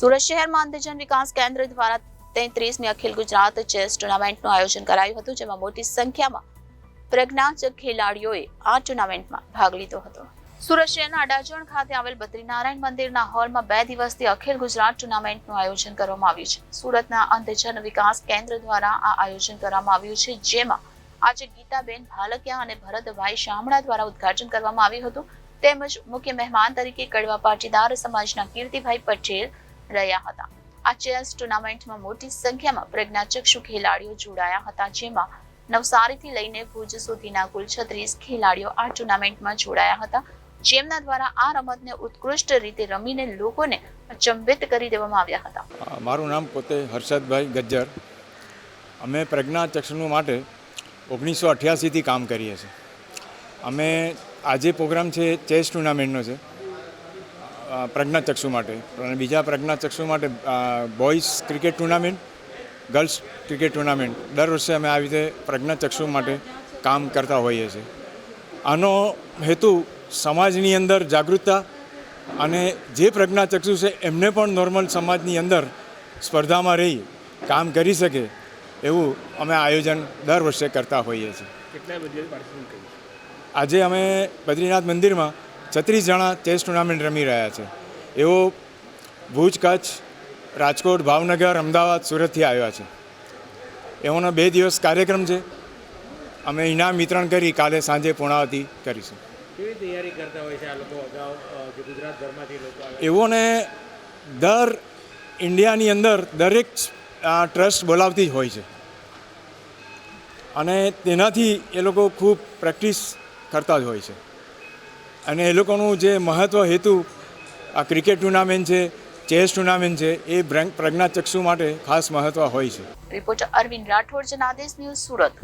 સુરત શહેરમાં અંધજન વિકાસ કેન્દ્ર દ્વારા 33મી અખિલ ગુજરાત ચેસ ટુર્નામેન્ટનું આયોજન કરાયું હતું, જેમાં મોટી સંખ્યામાં પ્રજ્ઞાચક ખેલાડીઓએ આ ટુર્નામેન્ટમાં ભાગ લીધો હતો. સુરત શહેરના અડાજણ ખાતે આવેલ બદ્રીનારાયણ મંદિરના હોલમાં 2 દિવસથી અખિલ ગુજરાત ટુર્નામેન્ટનું આયોજન કરવામાં આવ્યું છે. સુરતના અંધજન વિકાસ કેન્દ્ર દ્વારા આ આયોજન કરવામાં આવ્યું છે, જેમાં આજે ગીતાબેન ભાલકિયા અને ભરતભાઈ શામળા દ્વારા ઉદ્ઘાટન કરવામાં આવ્યું હતું. તેમજ મુખ્ય મહેમાન તરીકે કડવા પાટીદાર સમાજના કીર્તિભાઈ પટેલ રહ્યા હતા. આ ચેસ ટુર્નામેન્ટમાં મોટી સંખ્યામાં પ્રજ્ઞાચક્ષુ ખેલાડીઓ જોડાયા હતા, જેમાં નવસારીથી લઈને ભુજ સુધીના કુલ 36 ખેલાડીઓ આ ટુર્નામેન્ટમાં જોડાયા હતા, જેમના દ્વારા આ રમતને ઉત્કૃષ્ટ રીતે રમીને લોકોને અચંબિત કરી દેવામાં આવ્યા હતા. મારું નામ પોતે હર્ષદભાઈ ગજ્જર. અમે પ્રજ્ઞાચક્ષુ માટે 1988થી કામ કરીએ છીએ. અમે આજે પ્રોગ્રામ છે ચેસ ટુર્નામેન્ટનો છે પ્રજ્ઞાચક્ષુ માટે, અને બીજા પ્રજ્ઞાચક્ષુ માટે boys cricket tournament, girls cricket tournament. દર વર્ષે અમે આવી રીતે પ્રજ્ઞાચક્ષુ માટે કામ કરતા હોઈએ છીએ. આનો હેતુ સમાજની અંદર જાગૃતતા અને જે પ્રજ્ઞાચક્ષુ છે એમને પણ નોર્મલ સમાજની અંદર સ્પર્ધામાં રહી કામ કરી શકે એવું અમે આયોજન દર વર્ષે કરતા હોઈએ છીએ. આજે અમે બદ્રીનાથ મંદિરમાં 36 જણા ચેસ ટુર્નામેન્ટ રમી રહ્યા છે. એવો ભુજ, કચ્છ, રાજકોટ, ભાવનગર, અમદાવાદ, સુરતથી આવ્યા છે. એઓનો 2 દિવસ કાર્યક્રમ છે. અમે ઇનામ વિતરણ કરી કાલે સાંજે પૂર્ણાવતી કરીશું. કેવી તૈયારી કરતા હોય છે આ લોકો અગાઉ જે ગુજરાતભરમાંથી લોકો આવે? એઓને દર ઇન્ડિયાની અંદર દરેક ટ્રસ્ટ બોલાવતી જ હોય છે, અને તેનાથી એ લોકો ખૂબ પ્રેક્ટિસ કરતા જ હોય છે. અને એ લોકોનું જે મહત્ત્વ હેતુ આ ક્રિકેટ ટુર્નામેન્ટ છે, ચેસ ટુર્નામેન્ટ છે, એ પ્રજ્ઞાચક્ષુ માટે ખાસ મહત્ત્વ હોય છે. Reporter Arvind Rathod, Janadesh news, Surat.